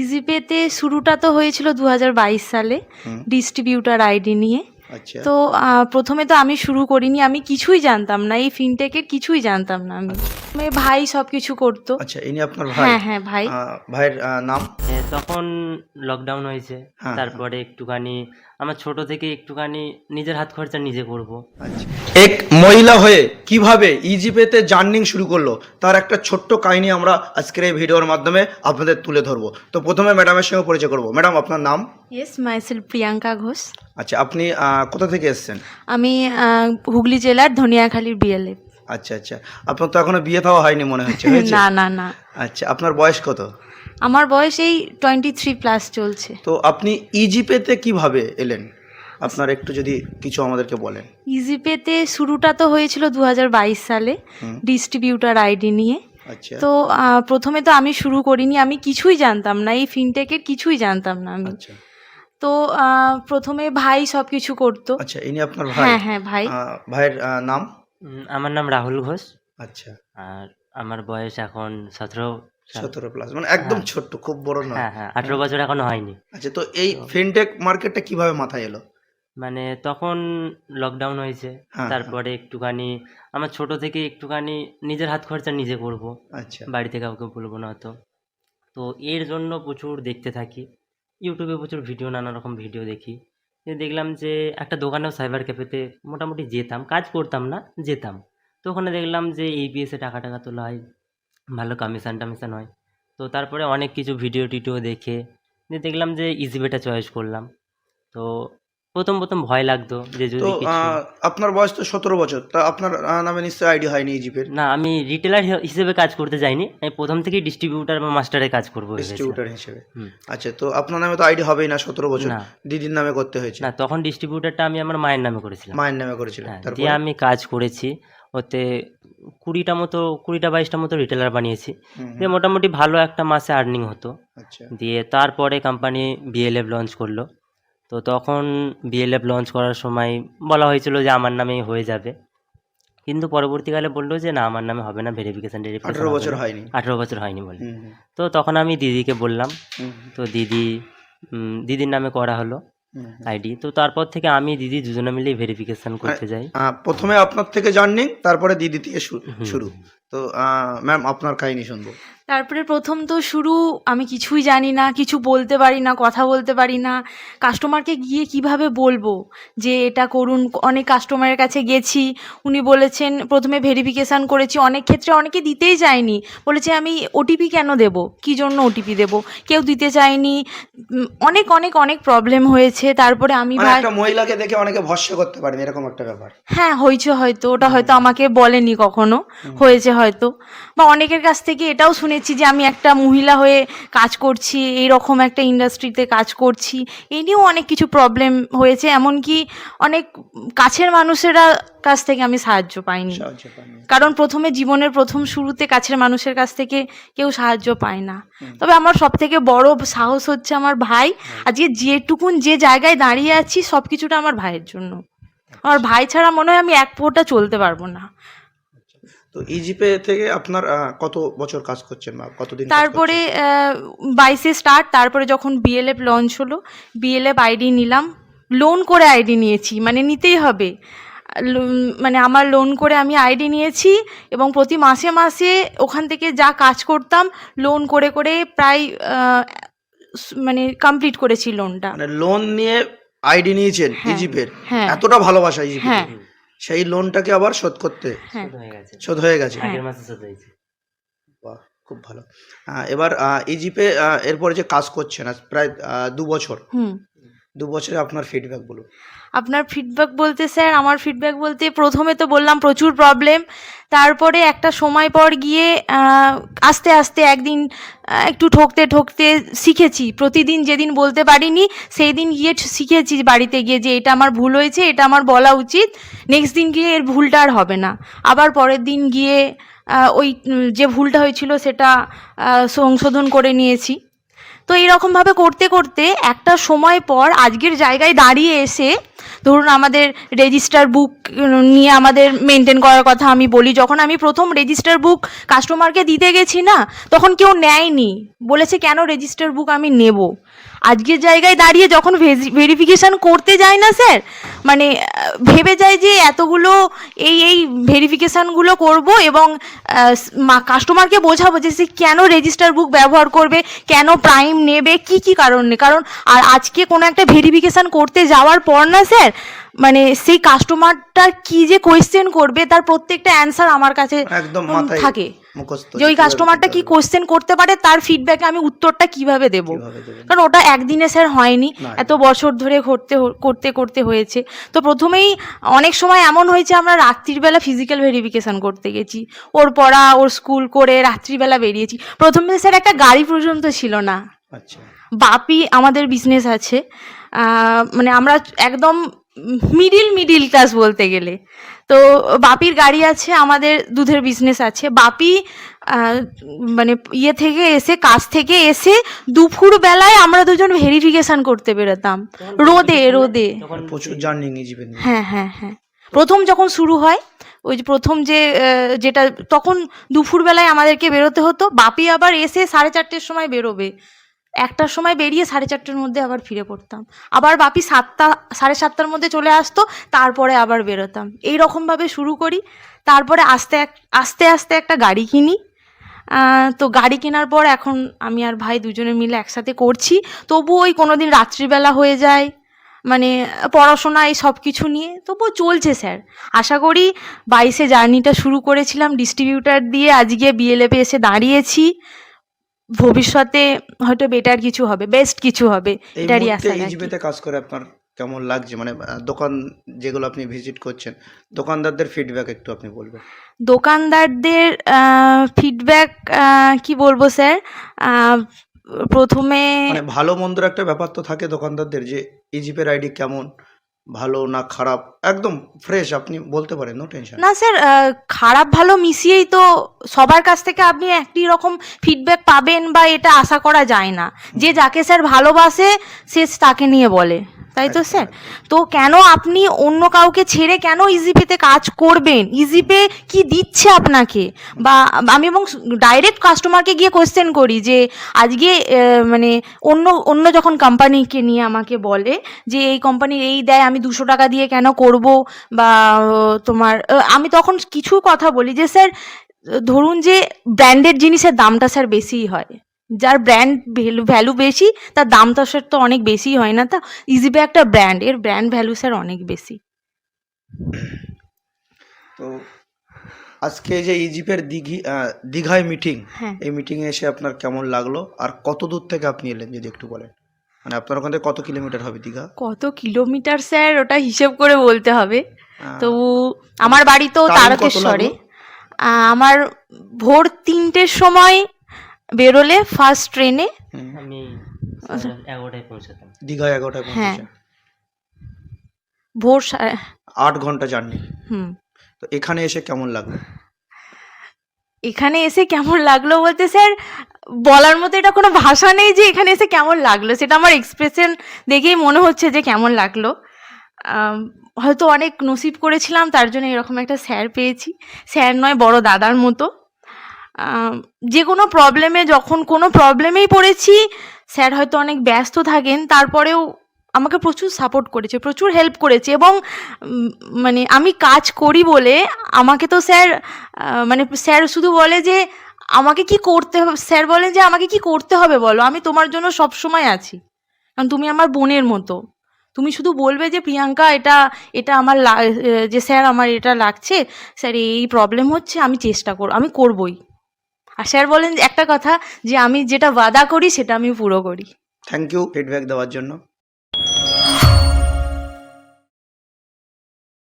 ইজিপেতে শুরুটা তো হয়েছিল 2022 সালে ডিস্ট্রিবিউটার আইডি নিয়ে। আচ্ছা তো প্রথমে তো আমি শুরু করিনি, আমি কিছুই জানতাম না, এই ফিনটেকের কিছুই জানতাম না আমি। ভাই সব কিছু করতো। আচ্ছা ইনি আপনার ভাই? হ্যাঁ হ্যাঁ ভাই। ভাইয়ের নাম? তখন লকডাউন হয়েছে, হ্যাঁ, তারপরে একটুখানি আমার ছোট থেকে একটুখানি নিজের হাত খরচা নিজে করব। আচ্ছা এক মহিলা হয়ে কিভাবে ইজিপেতে জার্নিং শুরু করলো তার একটা ছোট্ট কাহিনী আমরা আজকের এই ভিডিওর মাধ্যমে আপনাদের তুলে ধরবো। তো প্রথমে ম্যাডামের সঙ্গে পরিচয় করবো। ম্যাডাম আপনার নাম? Yes, myself Priyanka Ghosh. আচ্ছা আপনি কোথা থেকে এসেছেন? আমি হুগলি জেলার ধনিয়াখালীর বিএলএফ। আচ্ছা আচ্ছা, আপনার তো এখনো বিয়ে থাওয়া হয়নি মনে হচ্ছে, হয়েছে? না না না, আচ্ছা আপনার বয়স কত? আমার বয়স এই 23+ চলছে। তো আপনি ইজিপেতে কিভাবে এলেন আপনার একটু যদি কিছু আমাদেরকে বলেন। ইজিপেতে শুরুটা তো হয়েছিল 2022 সালে ডিস্ট্রিবিউটার আইডি নিয়ে। আচ্ছা তো প্রথমে তো আমি শুরু করিনি, আমি কিছুই জানতাম না, এই ফিনটেকের কিছুই জানতাম না আমি। আচ্ছা তো প্রথমে ভাই সব কিছু করতো। আচ্ছা ইনি আপনার ভাই? হ্যাঁ হ্যাঁ ভাই। ভাইয়ের নাম? আমার নাম রাহুল ঘোষ, আচ্ছা আর আমার বয়স এখন 17। 17+, মানে একদম ছোট্ট, খুব বড় নয়। হ্যাঁ হ্যাঁ, 18 বছর এখনো হয়নি। আচ্ছা তো এই ফিনটেক মার্কেটটা কিভাবে মাথায় এলো? মানে তখন লকডাউন হয়েছে, হ্যাঁ, তারপরে একটুখানি আমার ছোট থেকে একটুখানি নিজের হাত খরচা নিজে করব, আচ্ছা বাড়িতে কাউকে বলবো না তো। তো এর জন্য প্রচুর দেখতে থাকি, ইউটিউবে প্রচুর ভিডিও, নানা রকম ভিডিও দেখি। দেখলাম যে একটা দোকানেও সাইবার ক্যাফেতে মোটামুটি যেতাম, কাজ করতাম না, যেতাম। তো ওখানে দেখলাম যে ABS এ টাকা টাকা তোলা হয়, ভালো কমিশন টমিশন হয়। তো তারপরে অনেক কিছু ভিডিও টিডিও দেখে দেখলাম যে ইজিপেটা চয়েস করলাম। তো প্রথম প্রথম ভয় লাগতো যে তো যদি কিছু আপনার বয়স তো 17 বছর, তা আপনার নামে নিশ্চয়ই আইডি হয়নি ইজিপের? না, আমি রিটেলার হিসেবে কাজ করতে যাইনি, আমি প্রথম থেকেই ডিস্ট্রিবিউটার বা মাস্টারে কাজ করবো ভেবেছিলাম। ডিস্ট্রিবিউটার হিসেবে। হুম। আচ্ছা তো আপনার নামে তো আইডি হবেই না, 17 বছর না। দিদির নামে করতে হয়েছে? না, তখন ডিস্ট্রিবিউটারটা আমি আমার মায়ের নামে করেছিলাম। মায়ের নামে করেছিলেন? হ্যাঁ, তারপর দিয়ে আমি কাজ করেছি, ওতে 20টা 22টা মতো রিটেলার বানিয়েছি। দিয়ে মোটামুটি ভালো একটা মাসে আর্নিং হতো। আচ্ছা দিয়ে তারপরে কোম্পানি BLF লঞ্চ করলো। তো তখন BLF লঞ্চ করার সময় বলা হয়েছিল যে আমার নামেই হয়ে যাবে, কিন্তু পরবর্তীকালে বললো যে না, আমার নামে হবে না, ভেরিফিকেশন 18 বছর হয়নি। 18 বছর হয়নি বলে। হুম, হুম, তো তখন আমি দিদিকে বললাম, হুম, তো দিদির নামে করা হলো হুম। আইডি। তো তারপর থেকে আমি দিদি দুজনে মিলেই ভেরিফিকেশন করতে যাই। প্রথমে আপনার থেকে জার্নিং, তারপরে দিদি থেকে শুরু। তো ম্যাম আপনার কাহিনী শুনবো। তারপরে প্রথম তো শুরু, আমি কিছুই জানি না, কিছু বলতে পারি না, কথা বলতে পারি না, কাস্টমারকে গিয়ে কিভাবে বলবো যে এটা করুন। অনেক কাস্টমারের কাছে গেছি, উনি বলেছেন, প্রথমে ভেরিফিকেশান করেছি, অনেক ক্ষেত্রে অনেকে দিতেই চায়নি, বলেছে আমি ওটিপি কেন দেব, কী জন্য ওটিপি দেব, কেউ দিতে চায়নি। অনেক অনেক অনেক প্রবলেম হয়েছে। তারপরে আমি মানে একটা মহিলাকে দেখে অনেকে ভরসা করতে পারেন, এরকম একটা ব্যাপার। হ্যাঁ হয়েছে হয়তো, ওটা হয়তো আমাকে বলেনি কখনো, হয়েছে হয়তো। বা অনেকের কাছ থেকে এটাও শুনেছি যে আমি একটা মহিলা হয়ে কাজ করছি, এইরকম একটা ইন্ডাস্ট্রিতে কাজ করছি, এই নিয়েও অনেক কিছু প্রবলেম হয়েছে। এমনকি অনেক কাছের মানুষেরা কাছ থেকে আমি সাহায্য পাইনি, কারণ প্রথমে জীবনের প্রথম শুরুতে কাছের মানুষের কাছ থেকে কেউ সাহায্য পায় না। তবে আমার সব থেকে বড় সাহস হচ্ছে আমার ভাই। আজকে যেটুকুন যে জায়গায় দাঁড়িয়ে আছি সব কিছুটা আমার ভাইয়ের জন্য। আমার ভাই ছাড়া মনে হয় আমি এক ফোঁটা চলতে পারবো না। তো ইজিপে থেকে আপনার কত বছর কাজ করছেন বা কতদিন? তারপরে 22-এ স্টার্ট, তারপরে যখন BLF লঞ্চ হলো, BLF আইডি নিলাম, লোন করে আইডি নিয়েছি, মানে নিতেই হবে, মানে আমার লোন করে আমি আইডি নিয়েছি, এবং প্রতি মাসে মাসে ওখান থেকে যা কাজ করতাম লোন করে করে প্রায় মানে কমপ্লিট করেছি লোনটা। মানে লোন নিয়ে আইডি নিয়েছেন ইজিপের? হ্যাঁ। এতটা ভালোবাসা ইজিপে? হ্যাঁ। সেই লোনটাকে আবার শোধ করতে শোধ হয়ে গেছে? আগের মাসে শোধ হয়েছে। বাহ, খুব ভালো। এবার ইজিপে এরপরে যে কাজ করছেন আজ প্রায় 2 বছর, 2 বছরে আপনার ফিডব্যাক বলুন। আপনার ফিডব্যাক বলতে স্যার, আমার ফিডব্যাক বলতে প্রথমে তো বললাম প্রচুর প্রবলেম, তারপরে একটা সময় পর গিয়ে আস্তে আস্তে একদিন একটু ঠকতে ঠকতে শিখেছি। প্রতিদিন যেদিন বলতে পারিনি সেই দিন গিয়ে শিখেছি বাড়িতে গিয়ে যে এটা আমার ভুল হয়েছে, এটা আমার বলা উচিত, নেক্সট দিন গিয়ে এর ভুলটা আর হবে না। আবার পরের দিন গিয়ে ওই যে ভুলটা হয়েছিল সেটা সংশোধন করে নিয়েছি। তো এইরকমভাবে করতে করতে একটা সময় পর আজকের জায়গায় দাঁড়িয়ে এসে ধরুন আমাদের রেজিস্টার বুক নিয়ে আমাদের মেনটেন করার কথা আমি বলি, যখন আমি প্রথম রেজিস্টার বুক কাস্টমারকে দিতে গেছি না, তখন কেউ নেয়নি, বলেছে কেন রেজিস্টার বুক আমি নেব। আজকের জায়গায় দাঁড়িয়ে যখন ভেরিফিকেশান করতে যায় না স্যার, মানে ভেবে যায় যে এতগুলো এই ভেরিফিকেশানগুলো করব এবং কাস্টমারকে বোঝাবো যে সে কেন রেজিস্টার বুক ব্যবহার করবে, কেন প্রাইম নেবে, কি কারণে। কারণ আর আজকে কোনো একটা ভেরিফিকেশান করতে যাওয়ার পর না স্যার, মানে সেই কাস্টমারটা কি যে কোয়েশ্চেন করবে তার প্রত্যেকটা অ্যান্সার আমার কাছে একদম মাথায় থাকে, মুখস্থ যে ওই কাস্টমারটা কি কোয়েশ্চেন করতে পারে, তার ফিডব্যাকে আমি উত্তরটা কিভাবে দেবো। কিভাবে দেবেন? কারণ ওটা একদিনে স্যার হয়নি, না, এত বছর ধরে করতে করতে হয়েছে। তো প্রথমেই অনেক সময় এমন হয়েছে আমরা রাত্রিবেলা ফিজিক্যাল ভেরিফিকেশন করতে গেছি, ওর পড়া ওর স্কুল করে রাত্রিবেলা বেরিয়েছি। প্রথমে স্যার একটা গাড়ি পর্যন্ত ছিল না। আচ্ছা, বাপি আমাদের বিজনেস আছে, মানে আমরা একদম মিডিল ক্লাস বলতে গেলে। তো বাপির গাড়ি আছে, আমাদের দুধের বিজনেস আছে। বাপি মানে ইয়ে থেকে এসে, কাজ থেকে এসে দুপুর বেলায় আমরা দুজন ভেরিফিকেশন করতে বেরোতাম, রোদে। তখন প্রচুর জার্নি ইজিপে নিয়ে। হ্যাঁ, প্রথম যখন শুরু হয়, ওই যে প্রথম যেটা তখন দুপুরবেলায় আমাদেরকে বেরোতে হতো। বাপি আবার এসে 4:30 সময় বেরোবে, 1টার সময় বেরিয়ে 4:30-র মধ্যে আবার ফিরে পড়তাম। আবার বাপি 7টা 7:30-র মধ্যে চলে আসতো, তারপরে আবার বেরোতাম। এই রকমভাবে শুরু করি। তারপরে আস্তে আস্তে একটা গাড়ি কিনি। তো গাড়ি কেনার পর এখন আমি আর ভাই দুজনে মিলে একসাথে করছি। তবুও ওই কোনো দিন রাত্রিবেলা হয়ে যায়, মানে পড়াশোনা এই সব কিছু নিয়ে, তবুও চলছে স্যার। আশা করি 22-এ জার্নিটা শুরু করেছিলাম ডিস্ট্রিবিউটার দিয়ে, আজকে বিএলএফে এসে দাঁড়িয়েছি। ভবিষ্যতে হয়তো বেটার কিছু হবে, বেস্ট কিছু হবে, এই এটারই মুহূর্তে আশা রাখি। ইজিপেতে কাজ করে আপনার কেমন লাগছে? মানে দোকান যেগুলো আপনি ভিজিট করছেন, দোকানদারদের ফিডব্যাক একটু আপনি বলবেন। দোকানদারদের ফিডব্যাক কি বলবো স্যার, প্রথমে মানে ভালো মন্দর একটা ব্যাপার তো থাকে দোকানদারদের, যে ইজিপের আইডি কেমন, ভালো না খারাপ, একদম ফ্রেশ আপনি বলতে পারেন, নো টেনশন। না স্যার, খারাপ ভালো মিশিয়েই তো সবার কাছ থেকে আপনি একই রকম ফিডব্যাক পাবেন বা এটা আশা করা যায় না। যে যাকে স্যার ভালোবাসে সে তাকে নিয়ে বলে, তাই তো একদম, স্যার। একদম। তো কেন আপনি অন্য কাউকে ছেড়ে কেন ইজিপেতে কাজ করবেন? ইজিপে কি দিচ্ছে আপনাকে? বা আমি এবং ডাইরেক্ট কাস্টমারকে গিয়ে কোয়েশ্চেন করি যে আজকে মানে অন্য যখন কোম্পানিকে নিয়ে আমাকে বলে যে এই কোম্পানির এই দেয়, আমি 200 টাকা দিয়ে কেন করব, বা তোমার আমি তখন কিছু কথা বলি যে স্যার ধরুন যে ব্র্যান্ডেড জিনিসের দামটা স্যার বেশিই হয়, যার ব্র্যান্ড ভ্যালু বেশি তার দামটা স্যার তো অনেক বেশি হয় না? তা ইজিপে একটা ব্র্যান্ড, এর ব্র্যান্ড ভ্যালু স্যার অনেক বেশি। তো আজকে যে ইজিপের দীঘায় মিটিং, হ্যাঁ, এই মিটিংয়ে এসে আপনার কেমন লাগলো? আর কত দূর থেকে আপনি এলেন যদি একটু বলেন। মানে আপনার ওখান থেকে কত কিলোমিটার হবে দীঘা? কত কিলোমিটার স্যার ওটা হিসেব করে বলতে হবে। আহ, তো আমার বাড়ি তো Time কত তারকেশ্বরে। লাগলো? আমার ভোর 3টের সময় বেরোলে ফার্স্ট ট্রেনে, হুম, আমি আচ্ছা। 11টায় পৌঁছাতাম। দীঘায় 11টায় হ্যাঁ। পৌঁছেছেন, ভোর 8 ঘন্টা জার্নি। হুম। তো এখানে এসে কেমন লাগলো? এখানে এসে কেমন লাগলো বলতে স্যার বলার মতো এটা কোনো ভাষা নেই যে এখানে এসে কেমন লাগলো, সেটা আমার এক্সপ্রেশন দেখেই মনে হচ্ছে যে কেমন লাগলো। হয়তো অনেক নসিব করেছিলাম, তার জন্য এরকম একটা স্যার পেয়েছি। স্যার নয়, বড় দাদার মতো। যে কোনো প্রবলেমে, যখন কোনো প্রবলেমেই পড়েছি, স্যার হয়তো অনেক ব্যস্ত থাকেন, তারপরেও আমাকে প্রচুর সাপোর্ট করেছে, প্রচুর হেল্প করেছে। এবং মানে আমি কাজ করি বলে আমাকে তো স্যার মানে স্যার শুধু বলে যে আমাকে কি করতে হবে, স্যার বলেন যে আমাকে কি করতে হবে বলো, আমি তোমার জন্য সব সময় আছি, কারণ তুমি আমার বোনের মতো। তুমি শুধু বলবে যে প্রিয়াঙ্কা এটা আমার যে স্যার আমার এটা লাগছে, স্যার এই প্রবলেম হচ্ছে, আমি চেষ্টা আমি করবই। আর স্যার বলেন একটা কথা, যে আমি যেটা ওয়াদা করি সেটা আমি পুরো করি। থ্যাংক ইউ ফিডব্যাক দেওয়ার জন্য।